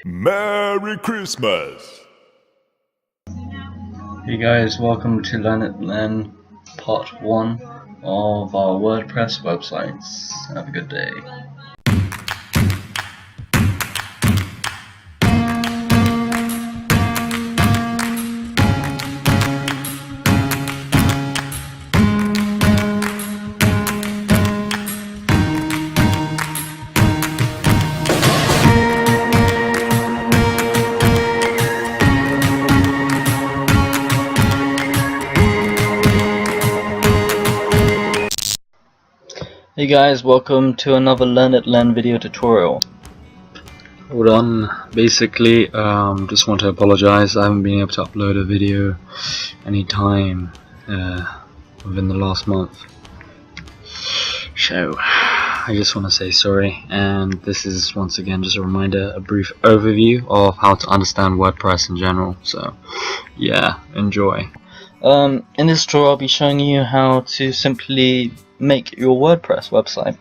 Merry Christmas! Hey guys, welcome to LearnitLen part 1 of our WordPress websites. Have a good day. Hey guys, welcome to another LearnitLen video tutorial. Hold on, basically just want to apologize. I haven't been able to upload a video anytime within the last month, so I just want to say sorry. And this is once again just a reminder, a brief overview of how to understand WordPress in general. So yeah, enjoy. In this tutorial I'll be showing you how to simply make your WordPress website.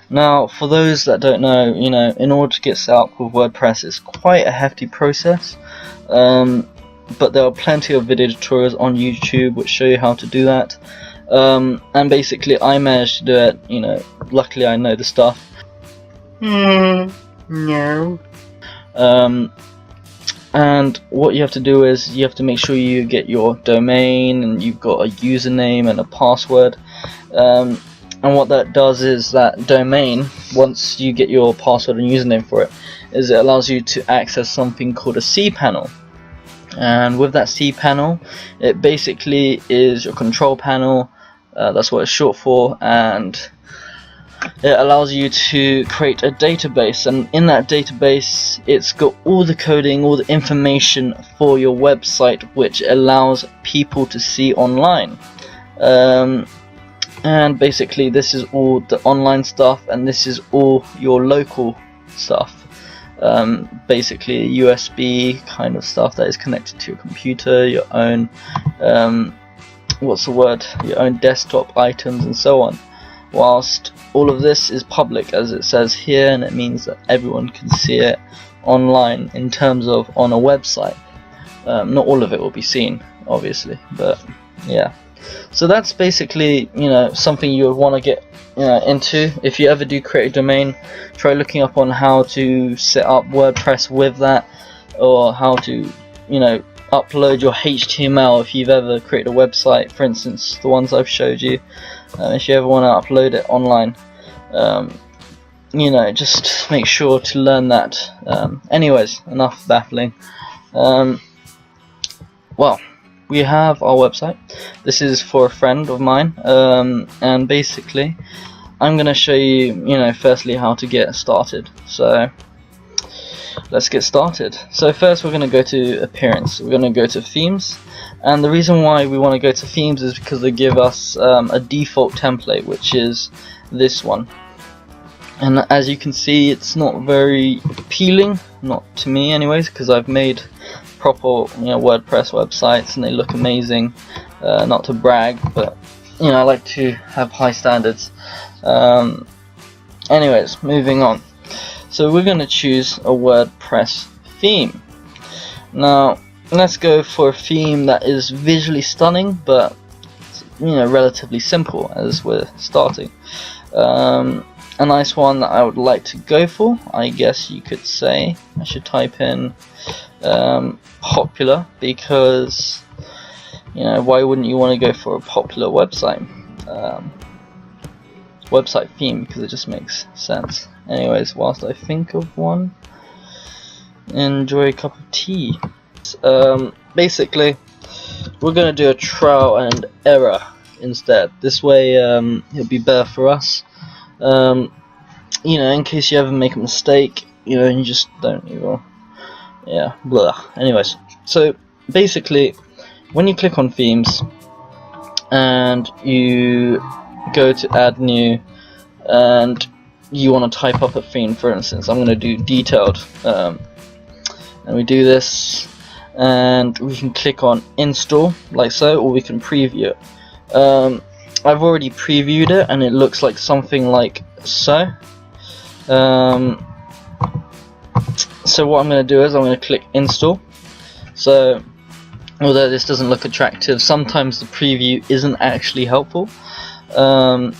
Now, for those that don't know, in order to get set up with WordPress, it's quite a hefty process, but there are plenty of video tutorials on YouTube which show you how to do that, and basically I managed to do it. Luckily I know the stuff. No. And what you have to do is you have to make sure you get your domain and you've got a username and a password. And what that does is that domain, once you get your password and username for it, is it allows you to access something called a cPanel. And with that cPanel, it basically is your control panel. That's what it's short for, and it allows you to create a database, and in that database it's got all the coding, all the information for your website, which allows people to see online. And basically this is all the online stuff, and this is all your local stuff. Basically USB kind of stuff that is connected to your computer, your own your own desktop items and so on. Whilst all of this is public, as it says here, and it means that everyone can see it online in terms of on a website. Not all of it will be seen, obviously, but yeah. So that's basically something you would want to get into. If you ever do create a domain, try looking up on how to set up WordPress with that, or how to upload your HTML if you've ever created a website, for instance the ones I've showed you. If you ever want to upload it online, just make sure to learn that. Anyways, enough babbling. Well, we have our website. This is for a friend of mine, and basically I'm gonna show you firstly how to get started. So let's get started. So first we're gonna go to appearance. We're gonna go to themes, and the reason why we want to go to themes is because they give us a default template, which is this one. And as you can see, it's not very appealing, not to me anyways, because I've made proper WordPress websites and they look amazing. Not to brag, but I like to have high standards. Anyways, moving on. So we're going to choose a WordPress theme. Now let's go for a theme that is visually stunning, but relatively simple as we're starting. A nice one that I would like to go for, I guess you could say, I should type in popular, because why wouldn't you want to go for a popular website theme, because it just makes sense. Anyways, whilst I think of one, enjoy a cup of tea. Basically we're going to do a trial and error instead. This way it'll be better for us, in case you ever make a mistake, and you just don't even, blah. Anyways, so basically when you click on themes and you go to add new, and you want to type up a theme, for instance I'm going to do detailed, and we do this, and we can click on install like so, or we can preview it. I've already previewed it and it looks like something like so. So what I'm going to do is I'm going to click install. So although this doesn't look attractive, sometimes the preview isn't actually helpful. And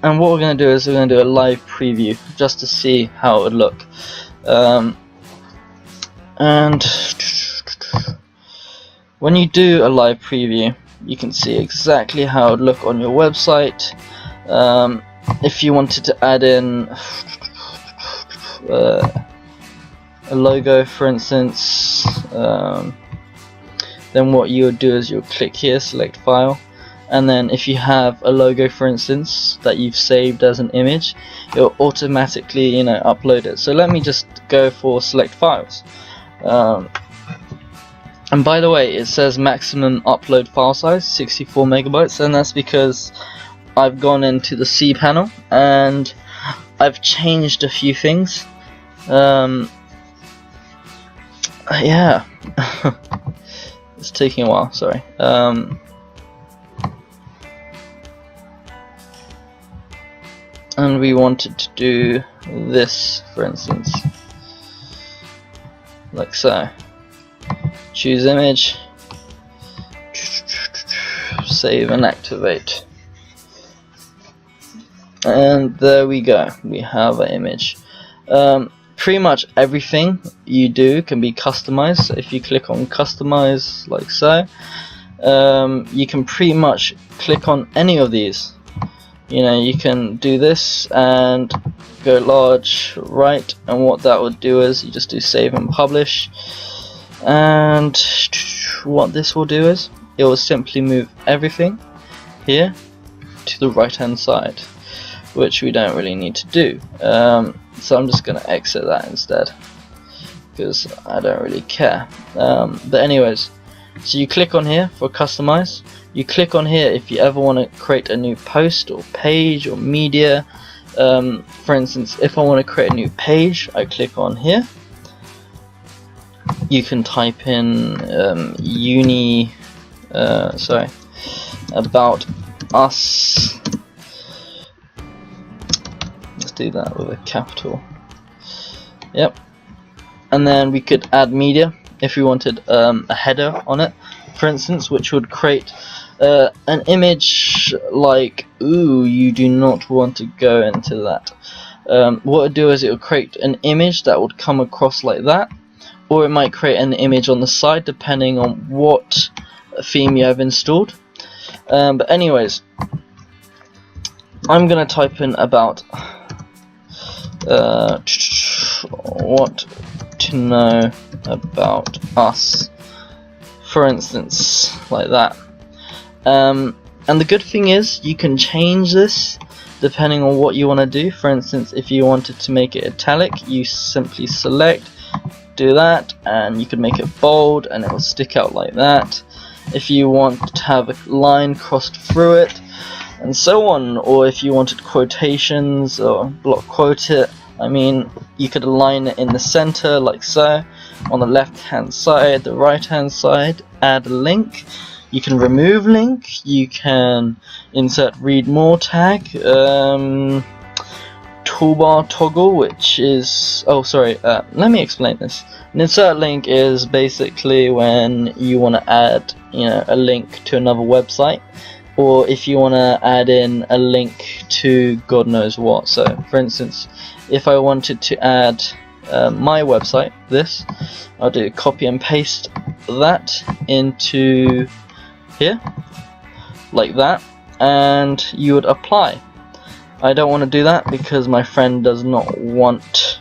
what we're going to do is we're going to do a live preview just to see how it would look. And when you do a live preview, you can see exactly how it would look on your website. If you wanted to add in a logo, for instance, then what you would do is you'll click here, select file, and then if you have a logo, for instance, that you've saved as an image, it will automatically, upload it. So let me just go for select files. And by the way, it says maximum upload file size 64 megabytes, and that's because I've gone into the C panel and I've changed a few things. Yeah. It's taking a while, sorry. And we wanted to do this, for instance, like so. Choose image, save and activate, and there we go, we have an image. Pretty much everything you do can be customized. So if you click on customize like so, you can pretty much click on any of these. You can do this and go large, right, and what that would do is you just do save and publish. And what this will do is it will simply move everything here to the right hand side, which we don't really need to do. So I'm just going to exit that instead because I don't really care. But anyways, so you click on here for customize. You click on here if you ever want to create a new post or page or media. For instance, if I want to create a new page, I click on here. You can type in about us. Let's do that with a capital. Yep. And then we could add media if we wanted a header on it, for instance, which would create an image like, ooh, you do not want to go into that. What it would do is it would create an image that would come across like that, or it might create an image on the side depending on what theme you have installed. But anyways, I'm gonna type in about what to know about us, for instance, like that. And the good thing is you can change this depending on what you want to do. For instance, if you wanted to make it italic, you simply select, do that, and you could make it bold and it will stick out like that. If you want to have a line crossed through it and so on, or if you wanted quotations or block quote it, I mean, you could align it in the center like so, on the left hand side, the right hand side, add a link. You can remove link, you can insert read more tag, toolbar toggle, which is, let me explain this. An insert link is basically when you want to add a link to another website, or if you want to add in a link to God knows what. So for instance, if I wanted to add my website, this, I'll do copy and paste that into here like that, and you would apply. I don't want to do that because my friend does not want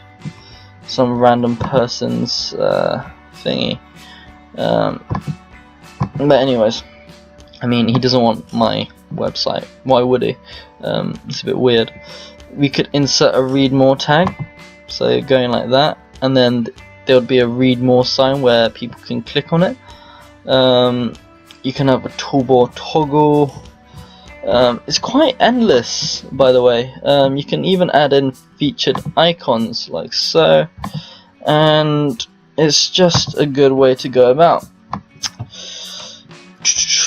some random person's thingy. But anyways, I mean, he doesn't want my website. Why would he? It's a bit weird. We could insert a read more tag, so going like that, and then there would be a read more sign where people can click on it. You can have a toolbar toggle. It's quite endless, by the way. You can even add in featured icons like so, and it's just a good way to go about.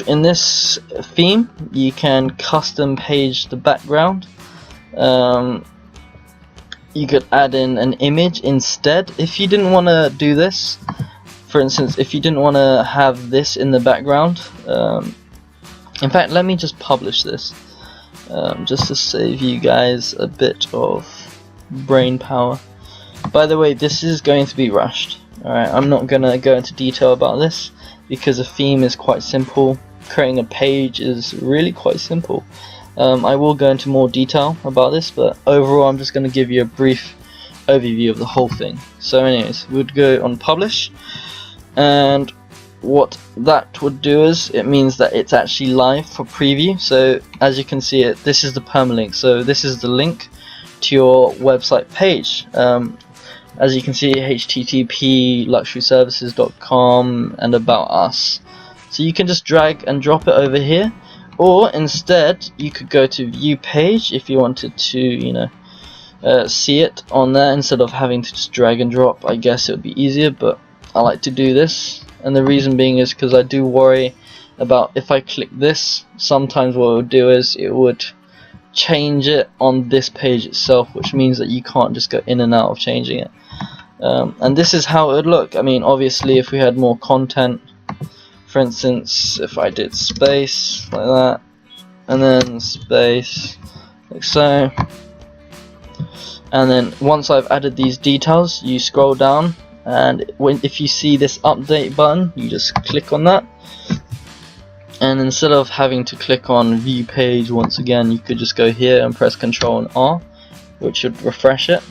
In this theme, you can custom page the background. you could add in an image instead. If you didn't want to do this, for instance, if you didn't want to have this in the background, in fact, let me just publish this, just to save you guys a bit of brain power. By the way, this is going to be rushed. Alright, I'm not going to go into detail about this because a theme is quite simple. Creating a page is really quite simple. I will go into more detail about this, but overall I'm just going to give you a brief overview of the whole thing. So anyways, we'd go on publish, and what that would do is it means that it's actually live for preview. So as you can see, this is the permalink, so this is the link to your website page. As you can see, http luxuryservices.com and about us. So you can just drag and drop it over here, or instead you could go to view page if you wanted to, see it on there instead of having to just drag and drop. I guess it would be easier, but I like to do this, and the reason being is because I do worry about if I click this, sometimes what it would do is it would change it on this page itself, which means that you can't just go in and out of changing it. And this is how it would look. I mean, obviously if we had more content, for instance, if I did space like that and then space like so, and then once I've added these details, you scroll down, and if you see this update button, you just click on that, and instead of having to click on view page once again, you could just go here and press Ctrl and R, which should refresh it,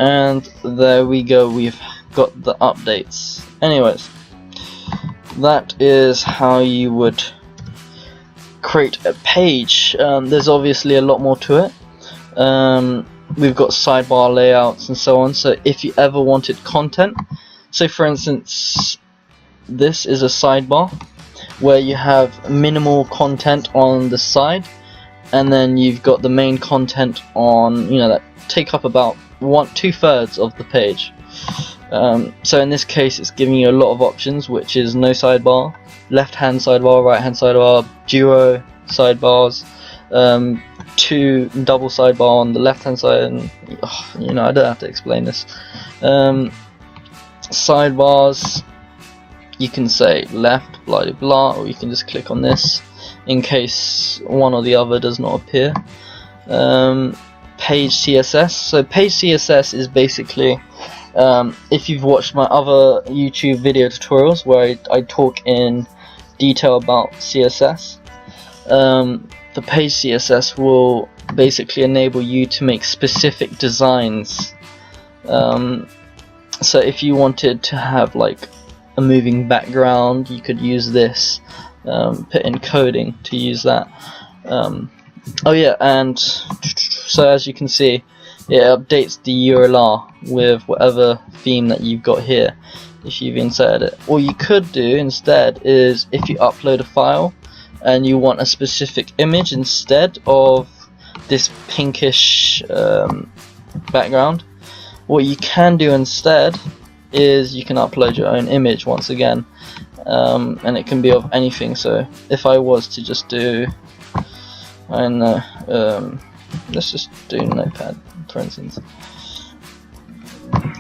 and there we go, we've got the updates. Anyways, that is how you would create a page. There's obviously a lot more to it. We've got sidebar layouts and so on, so if you ever wanted content, so for instance this is a sidebar where you have minimal content on the side, and then you've got the main content on, that take up about 2/3 of the page. So in this case it's giving you a lot of options, which is no sidebar, left hand sidebar, right hand sidebar, duo sidebars, 2 double sidebar on the left hand side, and I don't have to explain this. Sidebars, you can say left, blah blah blah, or you can just click on this in case one or the other does not appear. Page CSS, so page CSS is basically, if you've watched my other YouTube video tutorials where I talk in detail about CSS, the page CSS will basically enable you to make specific designs. So if you wanted to have like a moving background, you could use this, put in coding to use that. Oh yeah, and so as you can see, it updates the URL with whatever theme that you've got here if you've inserted it. What you could do instead is, if you upload a file and you want a specific image instead of this pinkish background, what you can do instead is you can upload your own image once again, and it can be of anything. So if I was to just do, I don't know, let's just do Notepad for instance,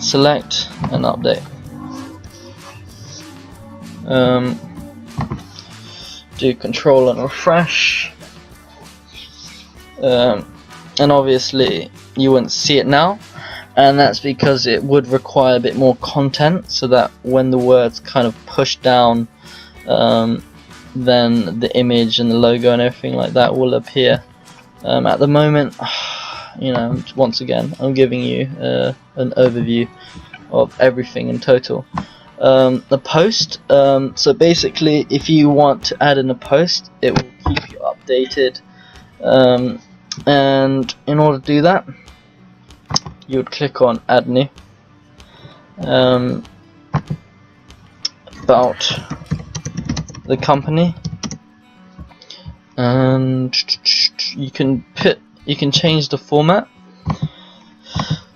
select and update, do control and refresh, and obviously you wouldn't see it now, and that's because it would require a bit more content, so that when the words kind of push down, then the image and the logo and everything like that will appear. At the moment, once again, I'm giving you an overview of everything in total. The post, so basically if you want to add in a post, it will keep you updated, and in order to do that, you would click on add new, about the company, and you can change the format.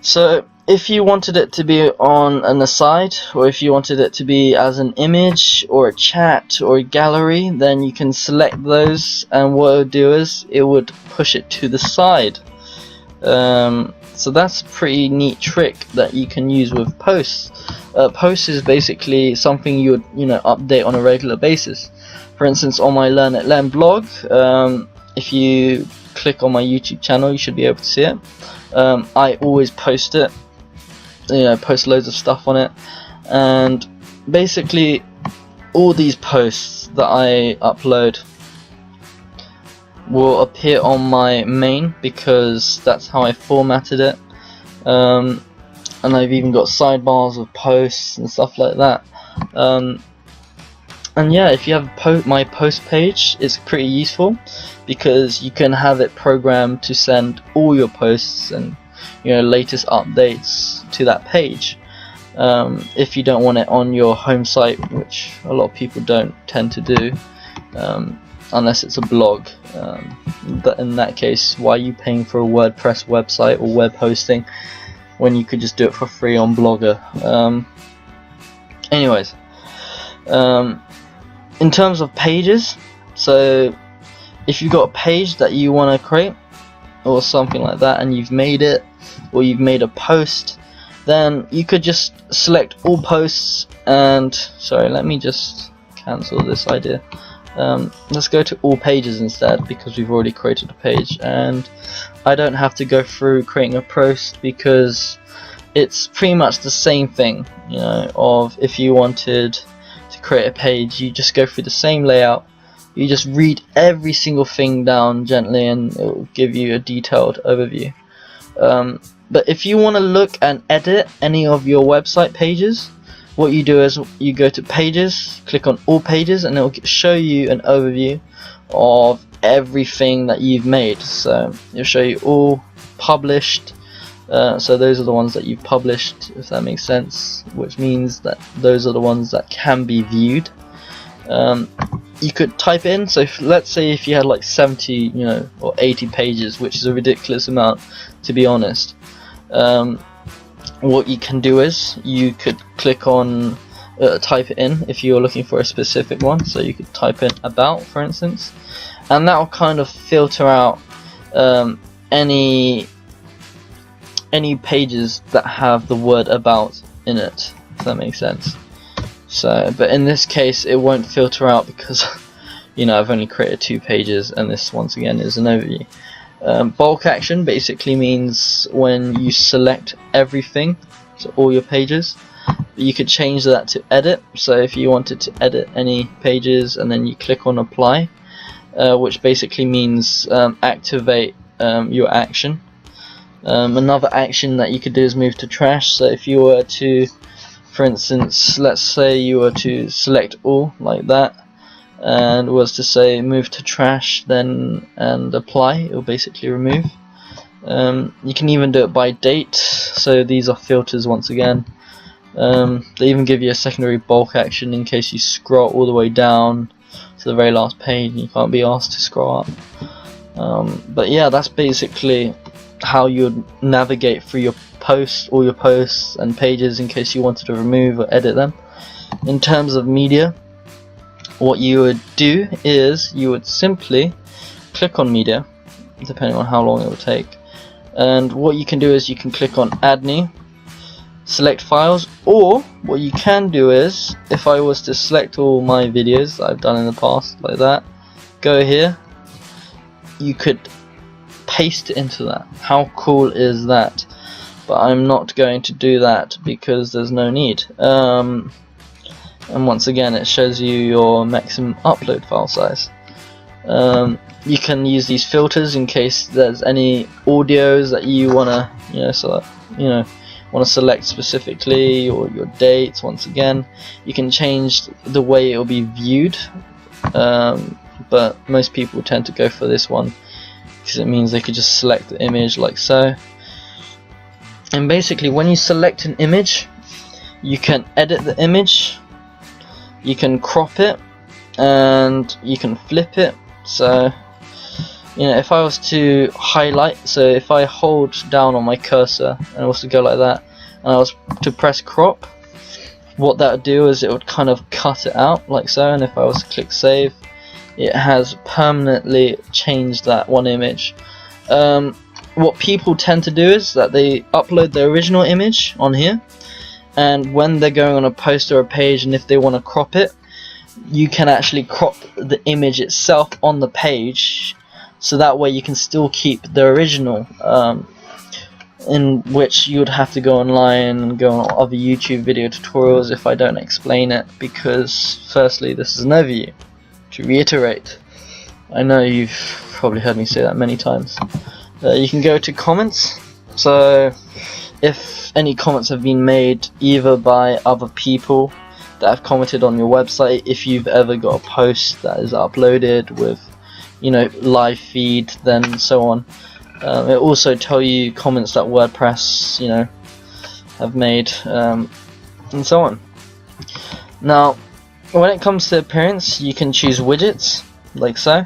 So if you wanted it to be on an aside, or if you wanted it to be as an image or a chat or a gallery, then you can select those, and what it would do is it would push it to the side. So that's a pretty neat trick that you can use with posts. Posts is basically something you would update on a regular basis. For instance, on my LearnitLen blog, if you click on my YouTube channel, you should be able to see it. I always post it, post loads of stuff on it, and basically all these posts that I upload will appear on my main because that's how I formatted it, and I've even got sidebars of posts and stuff like that. And yeah, if you have my post page, it's pretty useful because you can have it programmed to send all your posts and latest updates to that page. If you don't want it on your home site, which a lot of people don't tend to do, unless it's a blog. But in that case, why are you paying for a WordPress website or web hosting when you could just do it for free on Blogger? Anyways, in terms of pages, so if you've got a page that you want to create or something like that, and you've made it, or you've made a post, then you could just select all posts and, sorry, let me just cancel this idea. Let's go to all pages instead, because we've already created a page and I don't have to go through creating a post, because it's pretty much the same thing, of if you wanted to create a page, you just go through the same layout, you just read every single thing down gently and it will give you a detailed overview. But if you want to look and edit any of your website pages, what you do is you go to pages, click on all pages, and it will show you an overview of everything that you've made. So it'll show you all published, so those are the ones that you've published, if that makes sense, which means that those are the ones that can be viewed. You could type in, so let's say if you had like 70 or 80 pages, which is a ridiculous amount to be honest. What you can do is you could click on type it in if you're looking for a specific one. So you could type in about, for instance, and that will kind of filter out any pages that have the word about in it, if that makes sense. So, but in this case it won't filter out because I've only created 2 pages, and this once again is an overview. Bulk action basically means when you select everything, so all your pages, you could change that to edit. So if you wanted to edit any pages, and then you click on apply, which basically means activate your action. Another action that you could do is move to trash. So if you were to, for instance, let's say you were to select all like that, and was to say move to trash, then and apply, it will basically remove. You can even do it by date, so these are filters once again. They even give you a secondary bulk action in case you scroll all the way down to the very last page and you can't be asked to scroll up. But yeah, that's basically how you would navigate through your posts, all your posts and pages, in case you wanted to remove or edit them. In terms of media, what you would do is you would simply click on media, depending on how long it would take, and what you can do is you can click on add new, select files, or what you can do is, if I was to select all my videos that I've done in the past like that, go here, you could paste it into that. How cool is that? But I'm not going to do that because there's no need. And once again, it shows you your maximum upload file size. You can use these filters in case there's any audios that you wanna, want to select specifically, or your dates. Once again, you can change the way it will be viewed, but most people tend to go for this one because it means they could just select the image like so. And basically, when you select an image, you can edit the image, you can crop it, and you can flip it. So if I was to highlight, so if I hold down on my cursor and I was to go like that, and I was to press crop, what that would do is it would kind of cut it out like so, and if I was to click save, it has permanently changed that one image. what people tend to do is that they upload the original image on here, and when they're going on a post or a page, and if they want to crop it, you can actually crop the image itself on the page, so that way you can still keep the original, in which you would have to go online and go on other YouTube video tutorials if I don't explain it, because firstly this is an overview. To reiterate, I know you've probably heard me say that many times. You can go to comments, so if any comments have been made either by other people that have commented on your website, if you've ever got a post that is uploaded with, you know, live feed, then so on. It also tell you comments that WordPress, you know, have made, and so on. Now, when it comes to appearance, you can choose widgets, like so.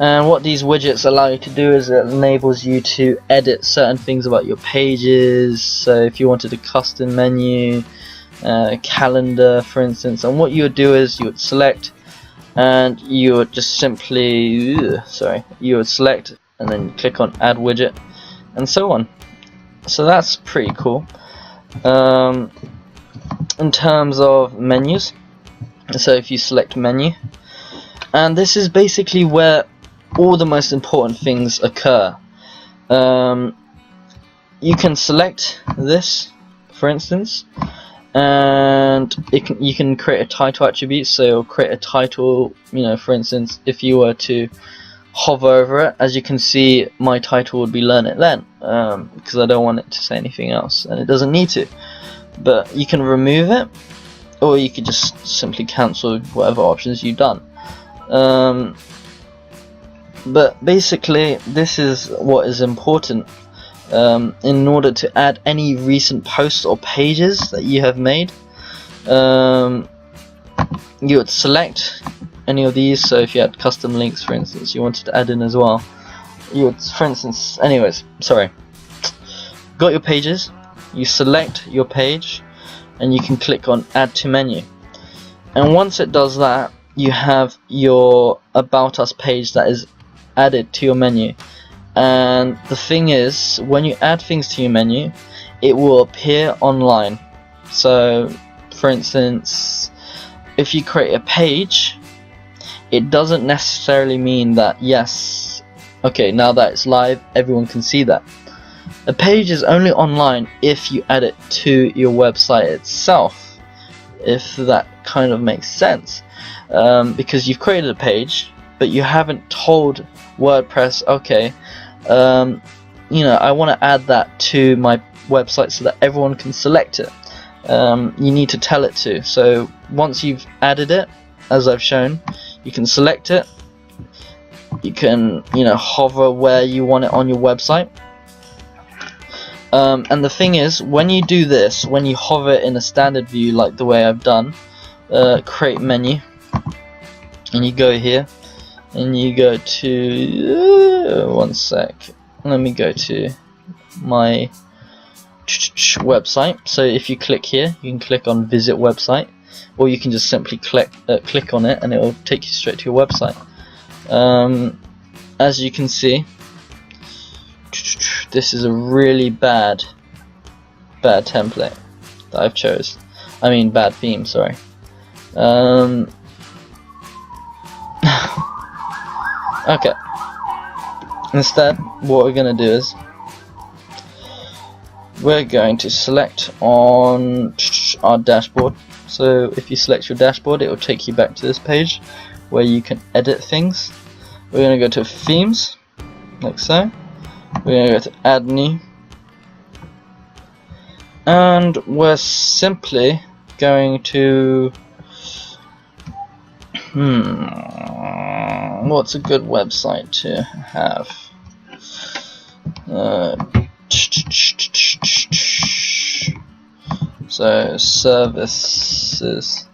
And what these widgets allow you to do is it enables you to edit certain things about your pages. So if you wanted a custom menu, calendar for instance, and what you would do is you would select, and you would just simply, you would select and then click on add widget, and so on. So that's pretty cool. In terms of menus, so if you select menu, and this is basically where all the most important things occur. You can select this, for instance, and you can create a title attribute. So you'll create a title, you know, for instance, if you were to hover over it, as you can see, my title would be LearnitLen, because I don't want it to say anything else, and it doesn't need to. But you can remove it, or you could just simply cancel whatever options you've done. But basically, this is what is important in order to add any recent posts or pages that you have made. You would select any of these. So if you had custom links, for instance, you wanted to add in as well, you would, for instance, got your pages, you select your page, and you can click on add to menu. And once it does that, you have your about us page that is added to your menu. And the thing is, when you add things to your menu, it will appear online. So for instance, if you create a page, it doesn't necessarily mean that, yes, okay, now that it's live, everyone can see that. A page is only online if you add it to your website itself, if that kind of makes sense. Because you've created a page, but you haven't told WordPress, okay, you know, I want to add that to my website so that everyone can select it. You need to tell it to. So once you've added it, as I've shown, you can select it. You can, you know, hover where you want it on your website. And the thing is, when you do this, when you hover in a standard view like the way I've done, create menu, and you go here, and you go to, one sec, let me go to my website. So if you click here, you can click on visit website, or you can just simply click on it and it will take you straight to your website. As you can see, this is a really bad template that I've chose. I mean bad theme, sorry. Okay. Instead, what we're going to do is we're going to select on our dashboard. So if you select your dashboard, it will take you back to this page where you can edit things. We're going to go to themes, like so. We're going to go to add new, and we're simply going to what's a good website to have? So service,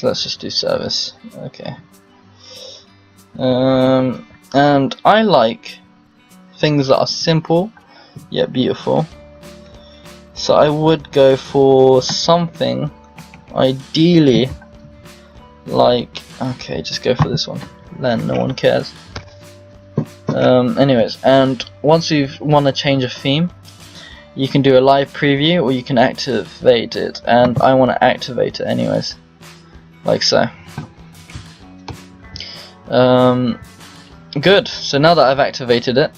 let's just do service. Okay. And I like things that are simple yet beautiful, so I would go for something ideally like, okay, just go for this one, then no one cares. Anyways, and once you want to change a theme, you can do a live preview or you can activate it, and I want to activate it anyways, like so. Good, so now that I've activated it,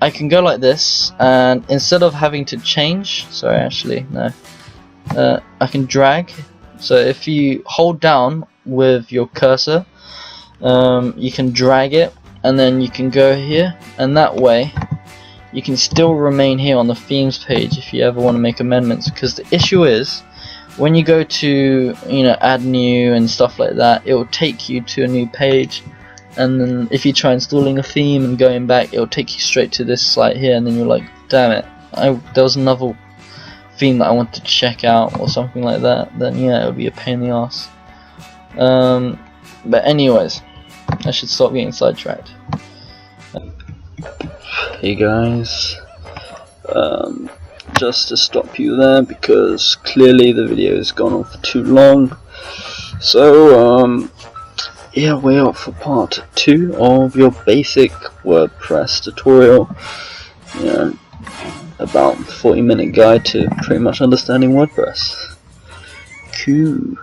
I can go like this, and instead of having to change, sorry actually no, I can drag. So if you hold down with your cursor, you can drag it, and then you can go here, and that way you can still remain here on the themes page if you ever want to make amendments. Because the issue is, when you go to add new and stuff like that, it will take you to a new page, and then if you try installing a theme and going back, it will take you straight to this site here, and then you're like, damn it, there was another theme that I want to check out or something like that. Then yeah, it would be a pain in the ass. But anyways, I should stop getting sidetracked. Hey guys, just to stop you there, because clearly the video has gone on for too long, so yeah, we're up for part 2 of your basic WordPress tutorial. About 40-minute guide to pretty much understanding WordPress. Cool.